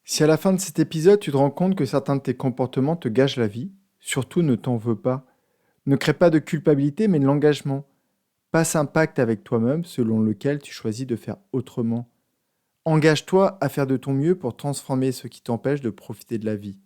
Si à la fin de cet épisode, tu te rends compte que certains de tes comportements te gâchent la vie, surtout ne t'en veux pas. Ne crée pas de culpabilité, mais de l'engagement. Passe un pacte avec toi-même selon lequel tu choisis de faire autrement. Engage-toi à faire de ton mieux pour transformer ce qui t'empêche de profiter de la vie.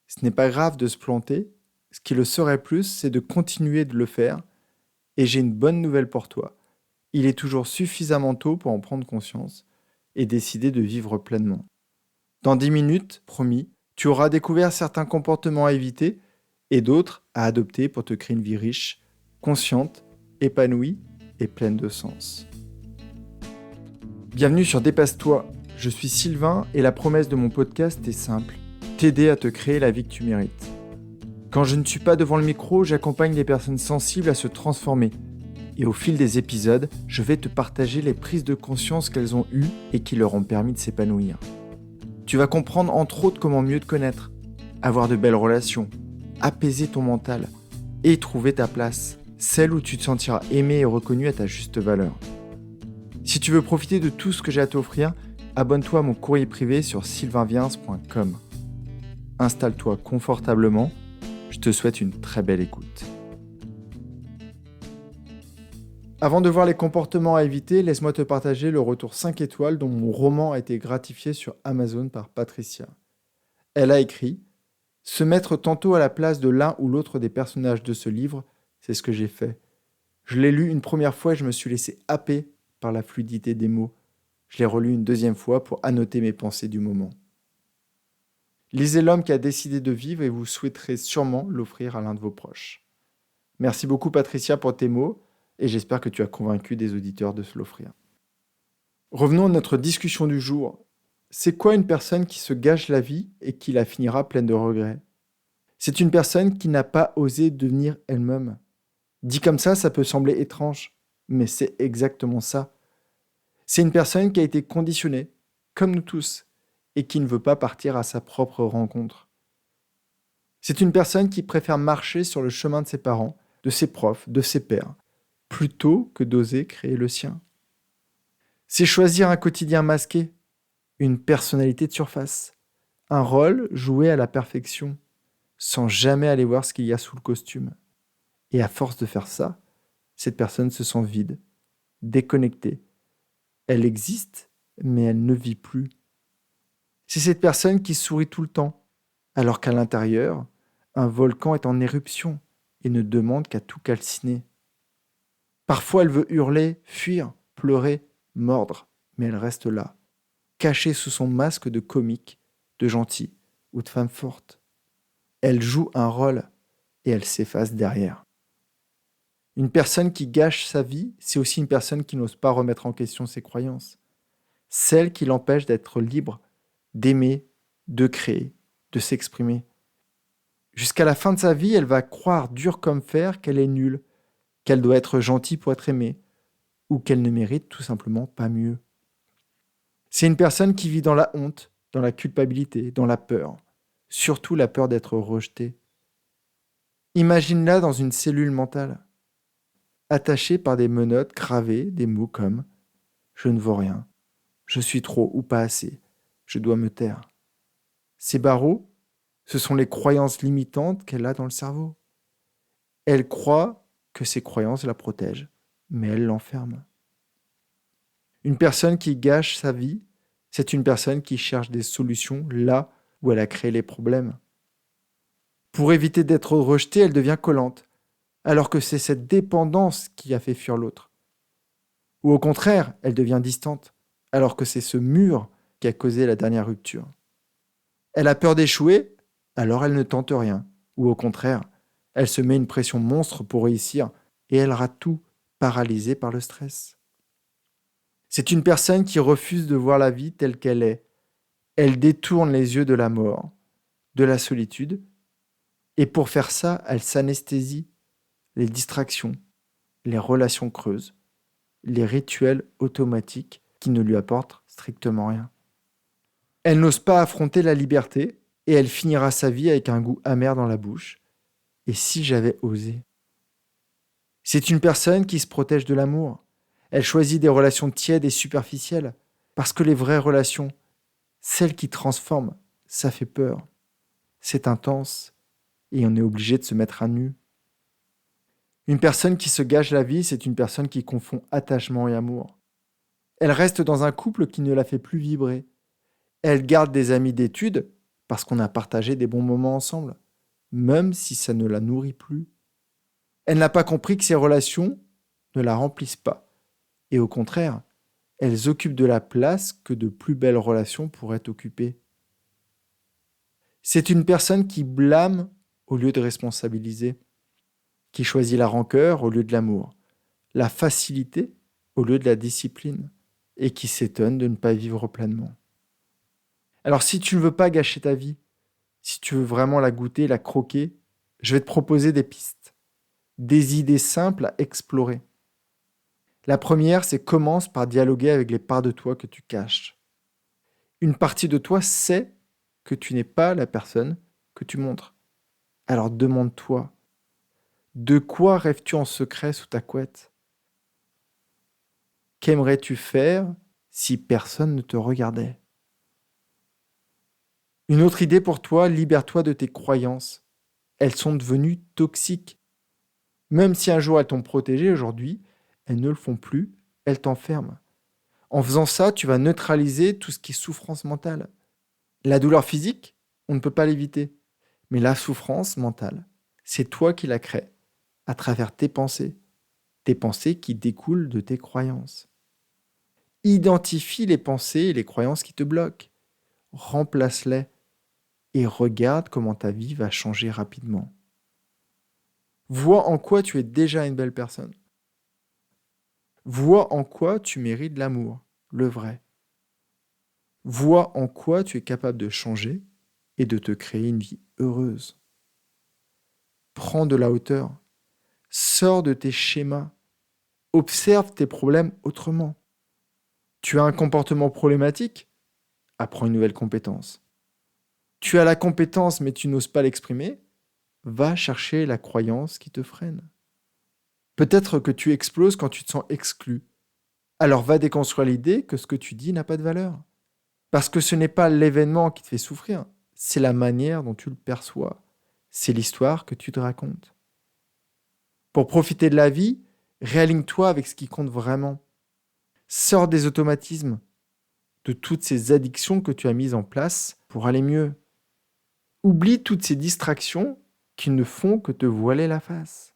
Ce n'est pas grave de se planter, ce qui le serait plus, c'est de continuer de le faire. Et j'ai une bonne nouvelle pour toi. Il est toujours suffisamment tôt pour en prendre conscience et décider de vivre pleinement. Dans 10 minutes, promis, tu auras découvert certains comportements à éviter et d'autres à adopter pour te créer une vie riche, consciente, épanouie et pleine de sens. Bienvenue sur Dépasse-toi. Je suis Sylvain et la promesse de mon podcast est simple, t'aider à te créer la vie que tu mérites. Quand je ne suis pas devant le micro, j'accompagne les personnes sensibles à se transformer. Et au fil des épisodes, je vais te partager les prises de conscience qu'elles ont eues et qui leur ont permis de s'épanouir. Tu vas comprendre entre autres comment mieux te connaître, avoir de belles relations, apaiser ton mental et trouver ta place, celle où tu te sentiras aimé et reconnu à ta juste valeur. Si tu veux profiter de tout ce que j'ai à t'offrir, abonne-toi à mon courrier privé sur sylvainviens.com. Installe-toi confortablement, je te souhaite une très belle écoute. Avant de voir les comportements à éviter, laisse-moi te partager le retour 5 étoiles dont mon roman a été gratifié sur Amazon par Patricia. Elle a écrit « Se mettre tantôt à la place de l'un ou l'autre des personnages de ce livre, c'est ce que j'ai fait. Je l'ai lu une première fois et je me suis laissé happer par la fluidité des mots. Je l'ai relu une deuxième fois pour annoter mes pensées du moment. Lisez L'homme qui a décidé de vivre et vous souhaiterez sûrement l'offrir à l'un de vos proches. » Merci beaucoup Patricia pour tes mots et j'espère que tu as convaincu des auditeurs de se l'offrir. Revenons à notre discussion du jour. C'est quoi une personne qui se gâche la vie et qui la finira pleine de regrets ? C'est une personne qui n'a pas osé devenir elle-même. Dit comme ça peut sembler étrange, mais c'est exactement ça. C'est une personne qui a été conditionnée, comme nous tous, et qui ne veut pas partir à sa propre rencontre. C'est une personne qui préfère marcher sur le chemin de ses parents, de ses profs, de ses pairs, plutôt que d'oser créer le sien. C'est choisir un quotidien masqué, une personnalité de surface, un rôle joué à la perfection, sans jamais aller voir ce qu'il y a sous le costume. Et à force de faire ça, cette personne se sent vide, déconnectée. Elle existe, mais elle ne vit plus. C'est cette personne qui sourit tout le temps, alors qu'à l'intérieur, un volcan est en éruption et ne demande qu'à tout calciner. Parfois, elle veut hurler, fuir, pleurer, mordre, mais elle reste là, cachée sous son masque de comique, de gentil ou de femme forte. Elle joue un rôle et elle s'efface derrière. Une personne qui gâche sa vie, c'est aussi une personne qui n'ose pas remettre en question ses croyances. Celle qui l'empêche d'être libre, d'aimer, de créer, de s'exprimer. Jusqu'à la fin de sa vie, elle va croire dur comme fer qu'elle est nulle, qu'elle doit être gentille pour être aimée, ou qu'elle ne mérite tout simplement pas mieux. C'est une personne qui vit dans la honte, dans la culpabilité, dans la peur, surtout la peur d'être rejetée. Imagine-la dans une cellule mentale, attachée par des menottes gravées des mots comme « je ne vaux rien »,« je suis trop ou pas assez »,« je dois me taire ». Ces barreaux, ce sont les croyances limitantes qu'elle a dans le cerveau. Elle croit que ces croyances la protègent, mais elle l'enferme. Une personne qui gâche sa vie, c'est une personne qui cherche des solutions là où elle a créé les problèmes. Pour éviter d'être rejetée, elle devient collante, alors que c'est cette dépendance qui a fait fuir l'autre. Ou au contraire, elle devient distante, alors que c'est ce mur qui a causé la dernière rupture. Elle a peur d'échouer, alors elle ne tente rien. Ou au contraire, elle se met une pression monstre pour réussir et elle rate tout, paralysée par le stress. C'est une personne qui refuse de voir la vie telle qu'elle est. Elle détourne les yeux de la mort, de la solitude, et pour faire ça, elle s'anesthésie les distractions, les relations creuses, les rituels automatiques qui ne lui apportent strictement rien. Elle n'ose pas affronter la liberté et elle finira sa vie avec un goût amer dans la bouche. Et si j'avais osé ? C'est une personne qui se protège de l'amour. Elle choisit des relations tièdes et superficielles parce que les vraies relations, Celle qui transforme, ça fait peur. C'est intense et on est obligé de se mettre à nu. Une personne qui se gâche la vie, c'est une personne qui confond attachement et amour. Elle reste dans un couple qui ne la fait plus vibrer. Elle garde des amis d'études parce qu'on a partagé des bons moments ensemble, même si ça ne la nourrit plus. Elle n'a pas compris que ces relations ne la remplissent pas. Et au contraire, elles occupent de la place que de plus belles relations pourraient occuper. C'est une personne qui blâme au lieu de responsabiliser, qui choisit la rancœur au lieu de l'amour, la facilité au lieu de la discipline, et qui s'étonne de ne pas vivre pleinement. Alors si tu ne veux pas gâcher ta vie, si tu veux vraiment la goûter, la croquer, je vais te proposer des pistes, des idées simples à explorer. La première, c'est commence par dialoguer avec les parts de toi que tu caches. Une partie de toi sait que tu n'es pas la personne que tu montres. Alors demande-toi, de quoi rêves-tu en secret sous ta couette? Qu'aimerais-tu faire si personne ne te regardait? Une autre idée pour toi, libère-toi de tes croyances. Elles sont devenues toxiques. Même si un jour elles t'ont protégé, aujourd'hui, elles ne le font plus, elles t'enferment. En faisant ça, tu vas neutraliser tout ce qui est souffrance mentale. La douleur physique, on ne peut pas l'éviter. Mais la souffrance mentale, c'est toi qui la crées, à travers tes pensées qui découlent de tes croyances. Identifie les pensées et les croyances qui te bloquent. Remplace-les et regarde comment ta vie va changer rapidement. Vois en quoi tu es déjà une belle personne. Vois en quoi tu mérites l'amour, le vrai. Vois en quoi tu es capable de changer et de te créer une vie heureuse. Prends de la hauteur. Sors de tes schémas. Observe tes problèmes autrement. Tu as un comportement problématique? Apprends une nouvelle compétence. Tu as la compétence mais tu n'oses pas l'exprimer? Va chercher la croyance qui te freine. Peut-être que tu exploses quand tu te sens exclu. Alors va déconstruire l'idée que ce que tu dis n'a pas de valeur. Parce que ce n'est pas l'événement qui te fait souffrir, c'est la manière dont tu le perçois. C'est l'histoire que tu te racontes. Pour profiter de la vie, réaligne-toi avec ce qui compte vraiment. Sors des automatismes, de toutes ces addictions que tu as mises en place pour aller mieux. Oublie toutes ces distractions qui ne font que te voiler la face.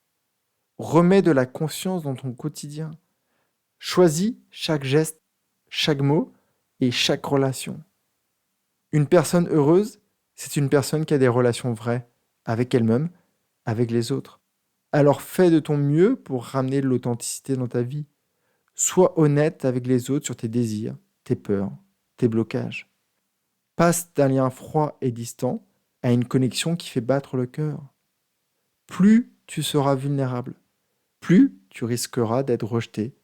Remets de la conscience dans ton quotidien. Choisis chaque geste, chaque mot et chaque relation. Une personne heureuse, c'est une personne qui a des relations vraies avec elle-même, avec les autres. Alors fais de ton mieux pour ramener de l'authenticité dans ta vie. Sois honnête avec les autres sur tes désirs, tes peurs, tes blocages. Passe d'un lien froid et distant à une connexion qui fait battre le cœur. Plus tu seras vulnérable, plus tu risqueras d'être rejeté,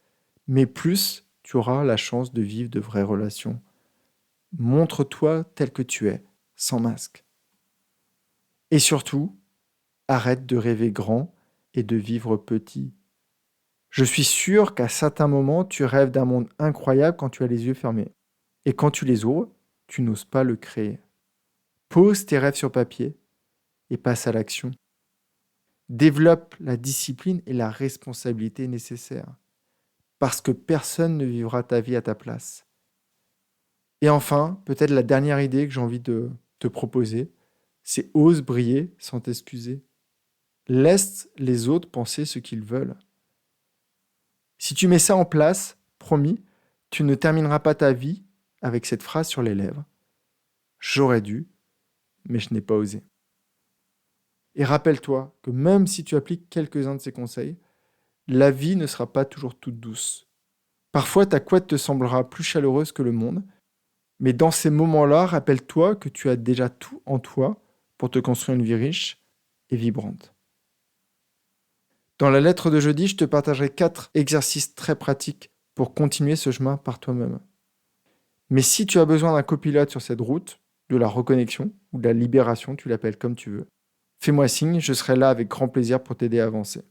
mais plus tu auras la chance de vivre de vraies relations. Montre-toi tel que tu es, sans masque. Et surtout, arrête de rêver grand et de vivre petit. Je suis sûr qu'à certains moments, tu rêves d'un monde incroyable quand tu as les yeux fermés. Et quand tu les ouvres, tu n'oses pas le créer. Pose tes rêves sur papier et passe à l'action. Développe la discipline et la responsabilité nécessaires. Parce que personne ne vivra ta vie à ta place. Et enfin, peut-être la dernière idée que j'ai envie de te proposer, c'est ose briller sans t'excuser. Laisse les autres penser ce qu'ils veulent. Si tu mets ça en place, promis, tu ne termineras pas ta vie avec cette phrase sur les lèvres. J'aurais dû, mais je n'ai pas osé. Et rappelle-toi que même si tu appliques quelques-uns de ces conseils, la vie ne sera pas toujours toute douce. Parfois, ta couette te semblera plus chaleureuse que le monde, mais dans ces moments-là, rappelle-toi que tu as déjà tout en toi pour te construire une vie riche et vibrante. Dans la lettre de jeudi, je te partagerai 4 exercices très pratiques pour continuer ce chemin par toi-même. Mais si tu as besoin d'un copilote sur cette route, de la reconnexion ou de la libération, tu l'appelles comme tu veux, fais-moi signe, je serai là avec grand plaisir pour t'aider à avancer.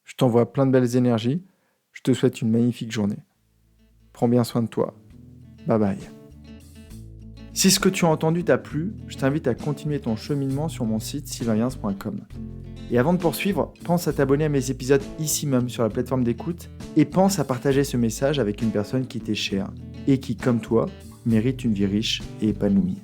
Je t'envoie plein de belles énergies, je te souhaite une magnifique journée. Prends bien soin de toi. Bye bye. Si ce que tu as entendu t'a plu, je t'invite à continuer ton cheminement sur mon site sylvainviens.com. Et avant de poursuivre, pense à t'abonner à mes épisodes ici même sur la plateforme d'écoute et pense à partager ce message avec une personne qui t'est chère et qui, comme toi, mérite une vie riche et épanouie.